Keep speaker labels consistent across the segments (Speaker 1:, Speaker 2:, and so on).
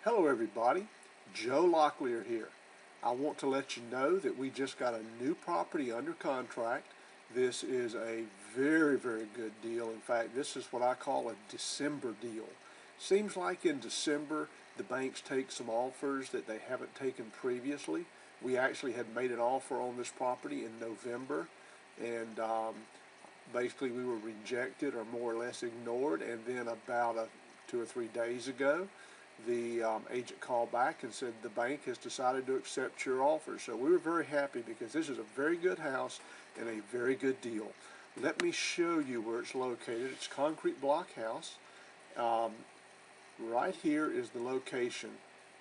Speaker 1: Hello everybody, Joe Locklear here. I want to let you know that we just got a new property under contract. This is a very good deal. In fact, this is what I call a December deal. Seems like in December the banks take some offers that they haven't taken previously. We actually had made an offer on this property in November, and basically we were rejected or more or less ignored, and then about 2 or 3 days ago the agent called back and said the bank has decided to accept your offer. So we were very happy because this is a very good house and a very good deal. Let me show you where it's located. It's a concrete block house. Right here is the location.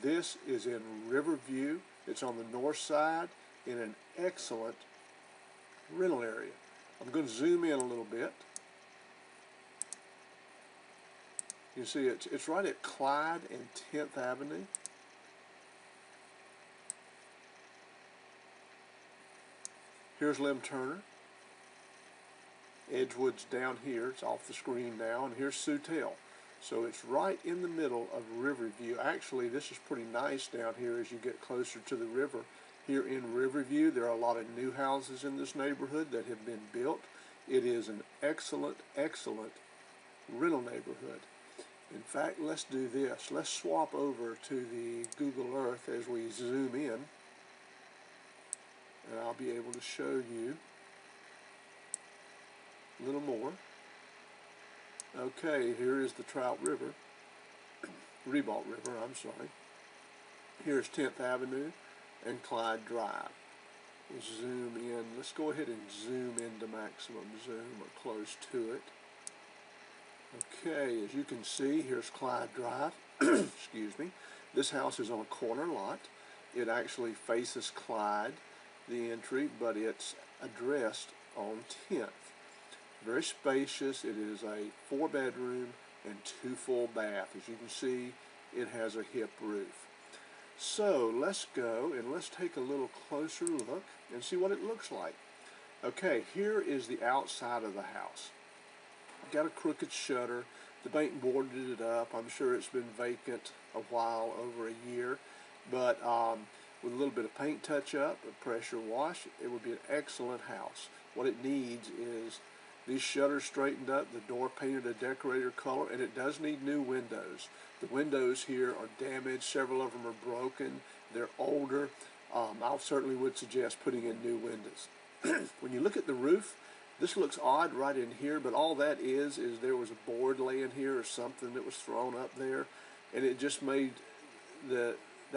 Speaker 1: This is in Riverview. It's on the north side in an excellent rental area. I'm going to zoom in a little bit. You see it's right at Clyde and 10th Avenue. Here's Lem Turner. Edgewood's down here. It's off the screen now. And here's Sutel. So it's right in the middle of Riverview. Actually, this is pretty nice down here as you get closer to the river. Here in Riverview, there are a lot of new houses in this neighborhood that have been built. It is an excellent rental neighborhood. In fact, let's do this. Let's swap over to the Google Earth as we zoom in, and I'll be able to show you a little more. Okay, here is the Trout River, Ribault River, I'm sorry. Here's 10th Avenue and Clyde Drive. We'll zoom in. Let's go ahead and zoom into maximum zoom or close to it. Okay, as you can see, here's Clyde Drive. Excuse me. This house is on a corner lot. It actually faces Clyde, the entry, but it's addressed on 10th. Very spacious. It is a 4-bedroom and 2 full bath. As you can see, it has a hip roof. So let's go and let's take a little closer look and see what it looks like. Okay, here is the outside of the house. Got a crooked shutter. The bank boarded it up. I'm sure it's been vacant a while, over a year, but with a little bit of paint touch up, a pressure wash, it would be an excellent house. What it needs is these shutters straightened up, the door painted a decorator color, and it does need new windows. The windows here are damaged. Several of them are broken. They're older. I certainly would suggest putting in new windows. When you look at the roof, this looks odd right in here, but all that is there was a board laying here or something that was thrown up there, and it just made that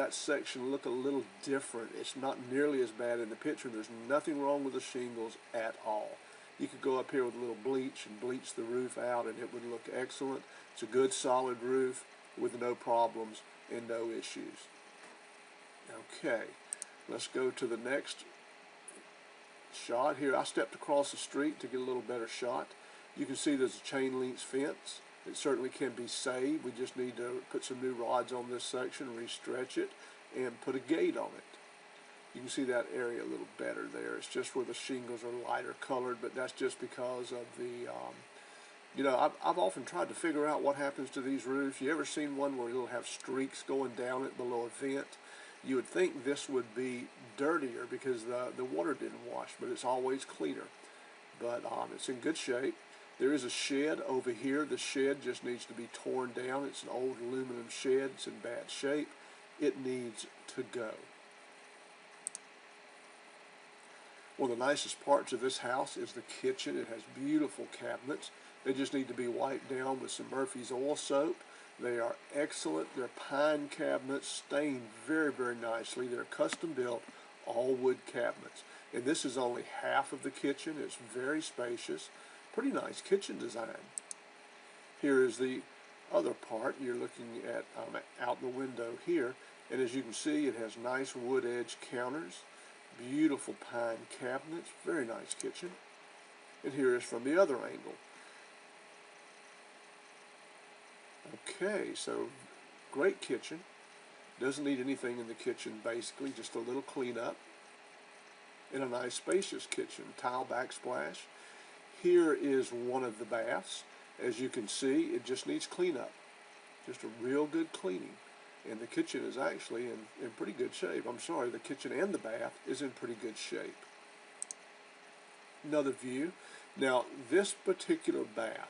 Speaker 1: section look a little different. It's not nearly as bad in the picture. There's nothing wrong with the shingles at all. You could go up here with a little bleach and bleach the roof out, and it would look excellent. It's a good solid roof with no problems and no issues. Okay, let's go to the next shot here. I stepped across the street to get a little better shot. You can see there's a chain link fence. It certainly can be saved. We just need to put some new rods on this section, restretch it, and put a gate on it. You can see that area a little better there. It's just where the shingles are lighter colored, but that's just because of the you know, I've often tried to figure out what happens to these roofs. You ever seen one where it'll have streaks going down it below a vent? You would think this would be dirtier because the water didn't wash, but it's always cleaner. But it's in good shape. There is a shed over here. The shed just needs to be torn down. It's an old aluminum shed. It's in bad shape. It needs to go. One of the nicest parts of this house is the kitchen. It has beautiful cabinets. They just need to be wiped down with some Murphy's oil soap. They are excellent. They're pine cabinets, stained very nicely. They're custom built, all wood cabinets. And this is only half of the kitchen. It's very spacious. Pretty nice kitchen design. Here is the other part. You're looking at out the window here. And as you can see, it has nice wood edge counters, beautiful pine cabinets, very nice kitchen. And here is from the other angle. Okay, so great kitchen. Doesn't need anything in the kitchen basically, just a little cleanup. And a nice spacious kitchen, tile backsplash. Here is one of the baths. As you can see, it just needs cleanup. Just a real good cleaning. And the kitchen is actually in pretty good shape. I'm sorry, the kitchen and the bath is in pretty good shape. Another view. Now, this particular bath,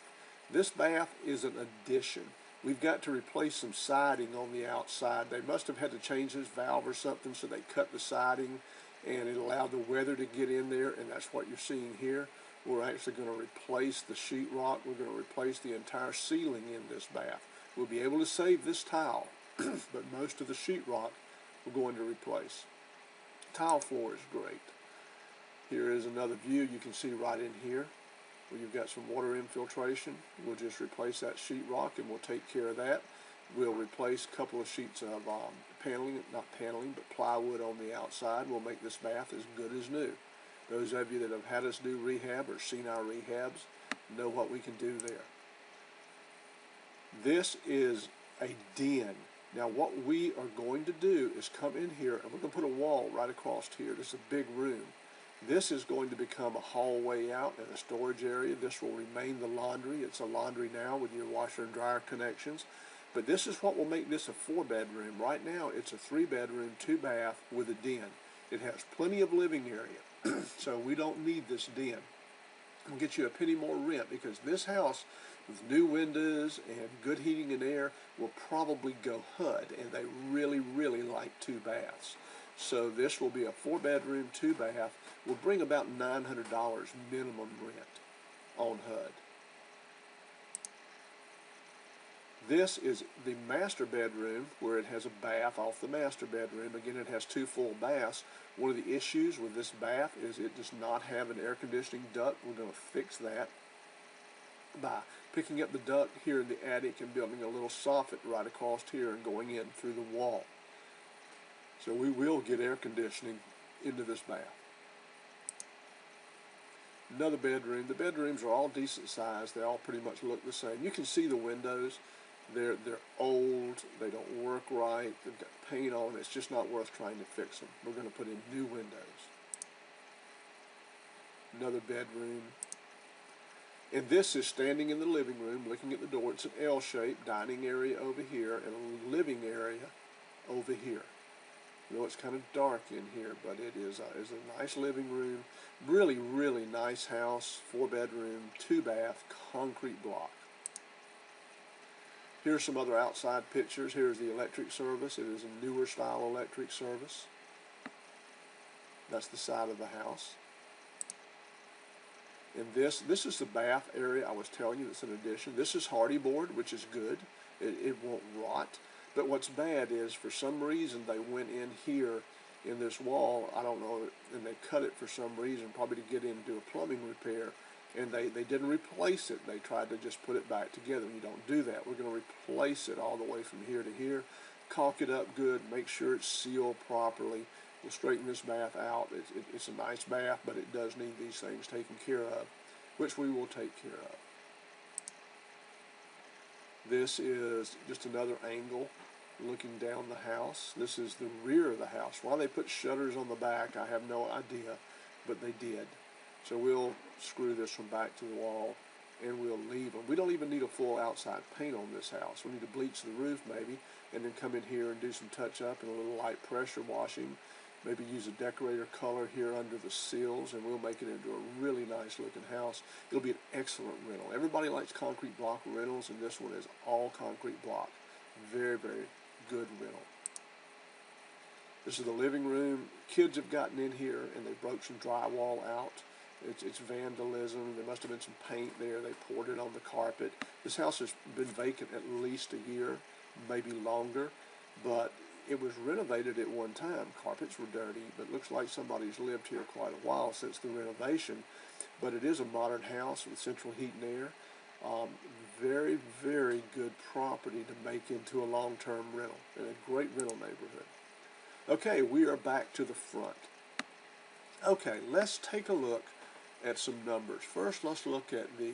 Speaker 1: this bath is an addition. We've got to replace some siding on the outside. They must have had to change this valve or something, so they cut the siding, and it allowed the weather to get in there, and that's what you're seeing here. We're actually going to replace the sheetrock. We're going to replace the entire ceiling in this bath. We'll be able to save this tile, but most of the sheetrock we're going to replace. Tile floor is great. Here is another view you can see right in here where you've got some water infiltration. We'll just replace that sheetrock and we'll take care of that. We'll replace a couple of sheets of paneling, not paneling, but plywood on the outside. We'll make this bath as good as new. Those of you that have had us do rehab or seen our rehabs know what we can do there. This is a den. Now what we are going to do is come in here and we're going to put a wall right across here. This is a big room. This is going to become a hallway out and a storage area. This will remain the laundry. It's a laundry now with your washer and dryer connections. But this is what will make this a 4-bedroom. Right now it's a 3-bedroom, 2-bath with a den. It has plenty of living area, so we don't need this den. We'll get you a penny more rent because this house with new windows and good heating and air will probably go HUD, and they really, really like 2 baths. So this will be a 4-bedroom, 2-bath. Will bring about $900 minimum rent on HUD. This is the master bedroom where it has a bath off the master bedroom. Again, it has 2 full baths. One of the issues with this bath is it does not have an air conditioning duct. We're going to fix that by picking up the duct here in the attic and building a little soffit right across here and going in through the wall. So we will get air conditioning into this bath. Another bedroom. The bedrooms are all decent size. They all pretty much look the same. You can see the windows. They're old. They don't work right. They've got paint on them. It's just not worth trying to fix them. We're going to put in new windows. Another bedroom. And this is standing in the living room, looking at the door. It's an L-shaped dining area over here and a living area over here. You know, it's kind of dark in here, but it is a nice living room. Really, really nice house. 4-bedroom, 2-bath, concrete block. Here's some other outside pictures. Here's the electric service. It is a newer style electric service. That's the side of the house. And this is the bath area I was telling you that's an addition. This is hardy board, which is good. It won't rot. But what's bad is for some reason they went in here in this wall, I don't know, and they cut it for some reason, probably to get in and do a plumbing repair. And they didn't replace it. They tried to just put it back together. You don't do that. We're going to replace it all the way from here to here, caulk it up good, make sure it's sealed properly. We'll straighten this bath out. It's a nice bath, but it does need these things taken care of, which we will take care of. This is just another angle looking down the house. This is the rear of the house. Why they put shutters on the back, I have no idea, but they did. So we'll screw this from back to the wall and we'll leave them. We don't even need a full outside paint on this house. We need to bleach the roof maybe and then come in here and do some touch up and a little light pressure washing. Maybe use a decorator color here under the sills and we'll make it into a really nice looking house. It'll be an excellent rental. Everybody likes concrete block rentals, and this one is all concrete block. Very, very good rental. This is the living room. Kids have gotten in here and they broke some drywall out. It's vandalism. There must have been some paint there. They poured it on the carpet. This house has been vacant at least a year, maybe longer, but it was renovated at one time. Carpets were dirty, but looks like somebody's lived here quite a while since the renovation. But it is a modern house with central heat and air. Very, very good property to make into a long-term rental in a great rental neighborhood. Okay, we are back to the front. Okay, let's take a look at some numbers. First, let's look at the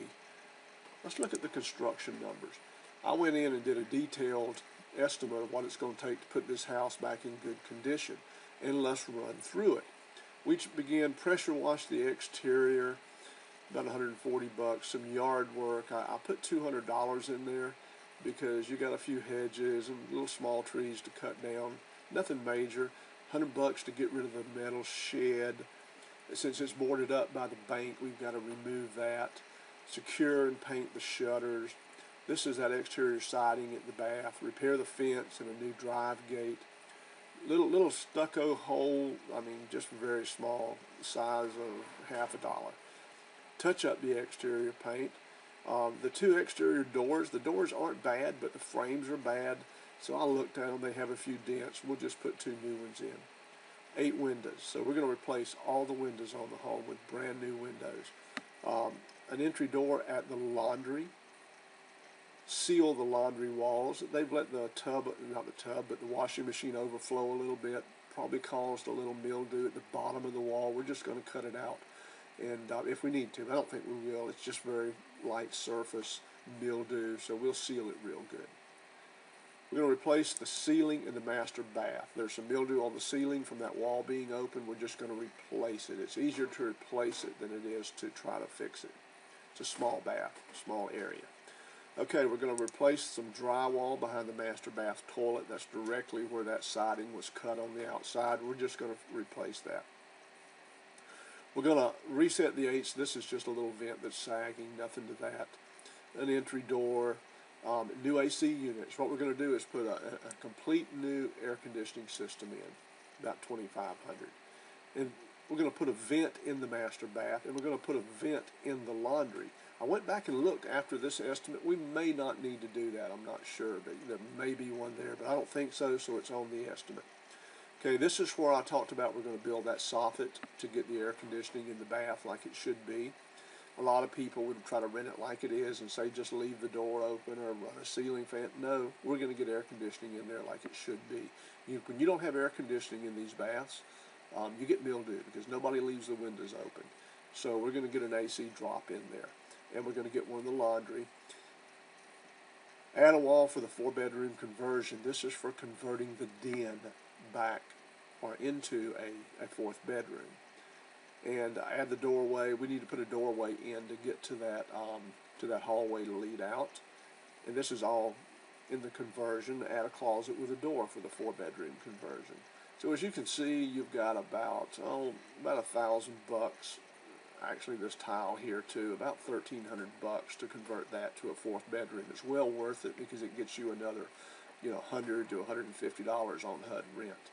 Speaker 1: construction numbers. I went in and did a detailed estimate of what it's going to take to put this house back in good condition, and let's run through it. We began pressure wash the exterior, about $140, some yard work. I put $200 in there, because you got a few hedges and little small trees to cut down. Nothing major. $100 to get rid of the metal shed. Since it's boarded up by the bank, we've got to remove that. Secure and paint the shutters. This is that exterior siding at the bath. Repair the fence and a new drive gate. Little stucco hole, I mean just very small, size of $50. Touch up the exterior paint. The two exterior doors, the doors aren't bad, but the frames are bad. So I looked at them, they have a few dents. We'll just put 2 new ones in. 8 windows, so we're going to replace all the windows on the home with brand new windows. An entry door at the laundry. Seal the laundry walls. They've let the but the washing machine overflow a little bit. Probably caused a little mildew at the bottom of the wall. We're just going to cut it out, and if we need to. I don't think we will. It's just very light surface mildew, so we'll seal it real good. We're going to replace the ceiling in the master bath. There's some mildew on the ceiling from that wall being open. We're just going to replace it. It's easier to replace it than it is to try to fix it. It's a small bath, small area. Okay, we're going to replace some drywall behind the master bath toilet. That's directly where that siding was cut on the outside. We're just going to replace that. We're going to reset the H. This is just a little vent that's sagging, nothing to that. An entry door, new AC units. What we're going to do is put a complete new air conditioning system in, about $2,500. And we're going to put a vent in the master bath, and we're going to put a vent in the laundry. I went back and looked after this estimate. We may not need to do that. I'm not sure, but there may be one there, but I don't think so, so it's on the estimate. Okay, this is where I talked about we're going to build that soffit to get the air conditioning in the bath like it should be. A lot of people would try to rent it like it is and say just leave the door open or run a ceiling fan. No, we're going to get air conditioning in there like it should be. When you don't have air conditioning in these baths, you get mildew because nobody leaves the windows open. So we're going to get an AC drop in there. And we're going to get one in the laundry. Add a wall for the 4-bedroom conversion. This is for converting the den back or into a 4th bedroom. And add the doorway. We need to put a doorway in to get to that hallway to lead out. And this is all in the conversion. Add a closet with a door for the 4-bedroom conversion. So as you can see, you've got about $1,000. Actually, this tile here too, about $1,300 to convert that to a 4th bedroom. It's well worth it because it gets you another, $100 to $150 on HUD rent.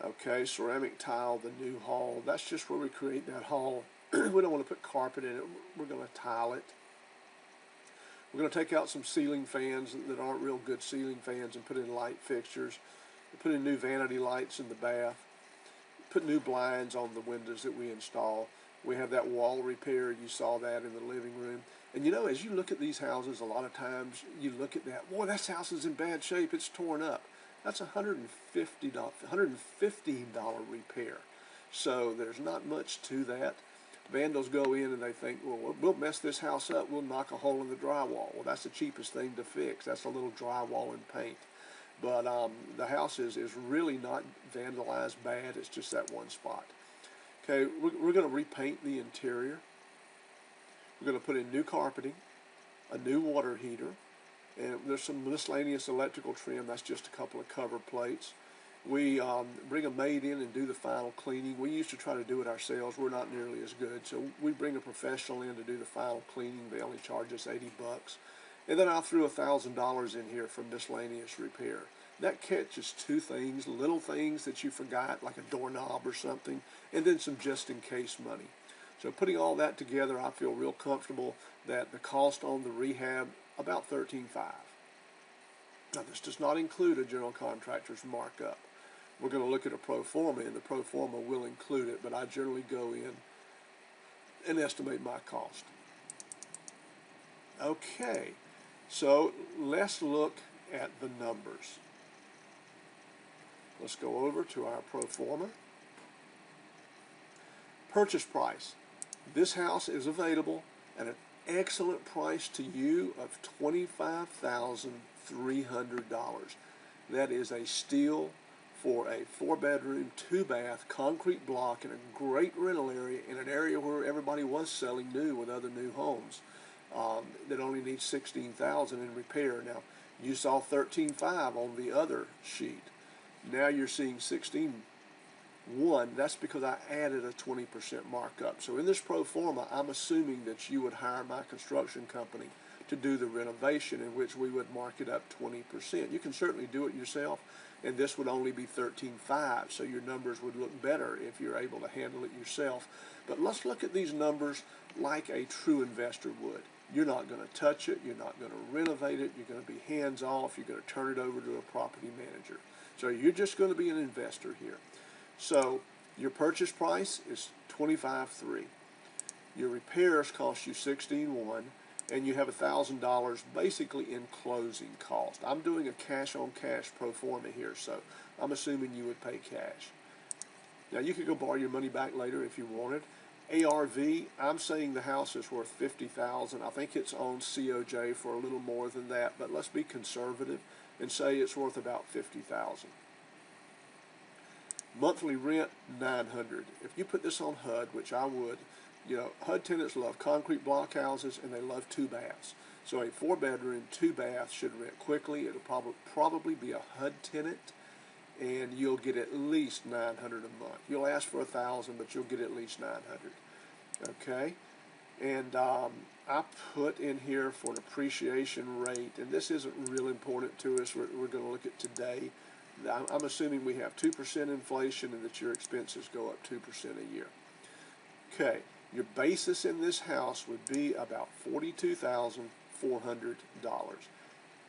Speaker 1: Okay, ceramic tile, the new hall. That's just where we create that hall. We don't want to put carpet in it. We're going to tile it. We're going to take out some ceiling fans that aren't real good ceiling fans and put in light fixtures. Put in new vanity lights in the bath. Put new blinds on the windows that we install. We have that wall repair. You saw that in the living room. And as you look at these houses, a lot of times you look at that, boy, this house is in bad shape. It's torn up. That's a $115 repair. So there's not much to that. Vandals go in and they think, well, we'll mess this house up. We'll knock a hole in the drywall. Well, that's the cheapest thing to fix. That's a little drywall and paint. But the house is really not vandalized bad. It's just that one spot. Okay, we're going to repaint the interior. We're going to put in new carpeting, a new water heater, and there's some miscellaneous electrical trim. That's just a couple of cover plates. We bring a maid in and do the final cleaning. We used to try to do it ourselves. We're not nearly as good, so we bring a professional in to do the final cleaning. They only charge us $80. And then I threw $1,000 in here for miscellaneous repair. That catches 2 things, little things that you forgot, like a doorknob or something, and then some just-in-case money. So putting all that together, I feel real comfortable that the cost on the rehab, about $13,500. Now, this does not include a general contractor's markup. We're going to look at a pro forma, and the pro forma will include it, but I generally go in and estimate my cost. Okay, so let's look at the numbers. Let's go over to our pro forma. Purchase price. This house is available at an excellent price to you of $25,300. That is a steal for a 4-bedroom, 2-bath, concrete block in a great rental area in an area where everybody was selling new with other new homes. that only needs $16,000 in repair. Now, you saw $13,500 on the other sheet. Now you're seeing $16,100. That's because I added a 20% markup. So in this pro forma, I'm assuming that you would hire my construction company to do the renovation, in which we would mark it up 20%. You can certainly do it yourself, and this would only be $13,500, so your numbers would look better if you're able to handle it yourself. But let's look at these numbers like a true investor would. You're not going to touch it, you're not going to renovate it, you're going to be hands off, you're going to turn it over to a property manager. So you're just going to be an investor here. So your purchase price is $25,300. Your repairs cost you $16,100, and you have $1,000 basically in closing cost. I'm doing a cash on cash pro forma here, so I'm assuming you would pay cash. Now you could go borrow your money back later if you wanted. ARV, I'm saying the house is worth $50,000. I think it's on COJ for a little more than that, but let's be conservative and say it's worth about $50,000. Monthly rent, $900. If you put this on HUD, which I would, you know, HUD tenants love concrete block houses and they love 2 baths. So a 4-bedroom, 2-bath should rent quickly. It'll probably be a HUD tenant, and you'll get at least $900 a month. You'll ask for $1,000, but you'll get at least $900. Okay, and I put in here for an appreciation rate, and this isn't real important to us. We're going to look at today. I'm assuming we have 2% inflation and that your expenses go up 2% a year. Okay, your basis in this house would be about $42,400.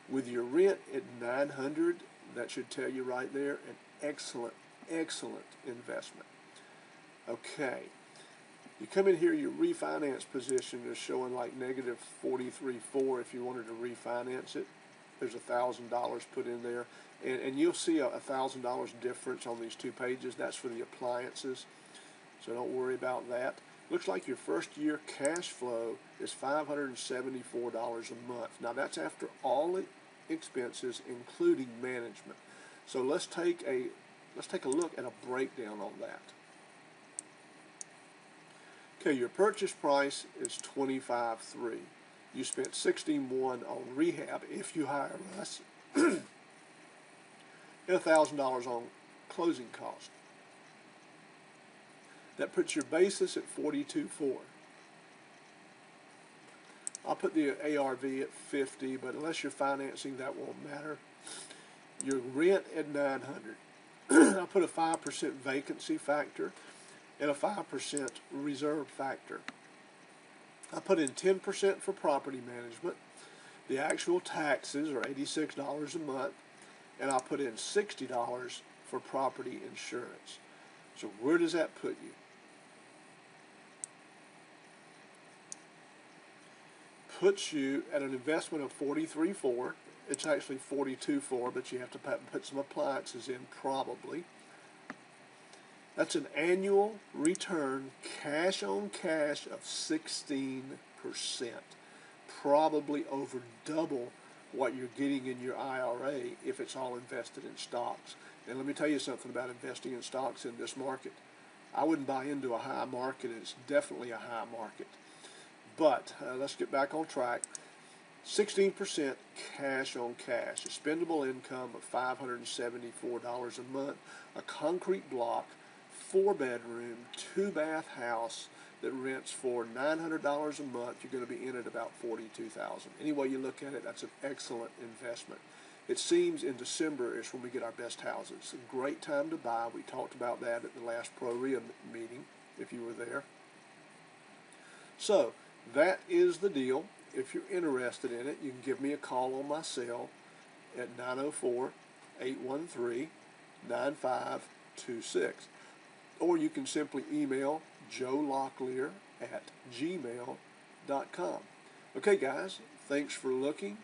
Speaker 1: With your rent at $900, that should tell you right there an excellent investment. Okay, you come in here, your refinance position is showing like negative $43,400 if you wanted to refinance it. There's $1,000 put in there, and you'll see a $1,000 difference on these 2 pages. That's for the appliances, so don't worry about that. Looks like your first year cash flow is $574 a month. Now that's after all expenses, including management. So let's take a look at a breakdown on that. Okay, your purchase price is $25,300. You spent $16,100 on rehab if you hire us, and $1,000 on closing costs. That puts your basis at $42,400. I'll put the ARV at $50,000, but unless you're financing, that won't matter. Your rent at $900. I'll put a 5% vacancy factor and a 5% reserve factor. I put in 10% for property management. The actual taxes are $86 a month, and I put in $60 for property insurance. So where does that put you? Puts you at an investment of $43,400. It's actually $42,400, but you have to put some appliances in probably. That's an annual return, cash on cash, of 16%. Probably over double what you're getting in your IRA if it's all invested in stocks. And let me tell you something about investing in stocks in this market. I wouldn't buy into a high market. It's definitely a high market. But let's get back on track. 16% cash on cash, a spendable income of $574 a month, a concrete block, 4-bedroom, 2-bath house that rents for $900 a month. You're going to be in at about $42,000. Any way you look at it, that's an excellent investment. It seems in December is when we get our best houses. It's a great time to buy. We talked about that at the last ProREIA meeting, if you were there. So that is the deal. If you're interested in it, you can give me a call on my cell at 904-813-9526. Or you can simply email joelocklear@gmail.com. Okay, guys, thanks for looking.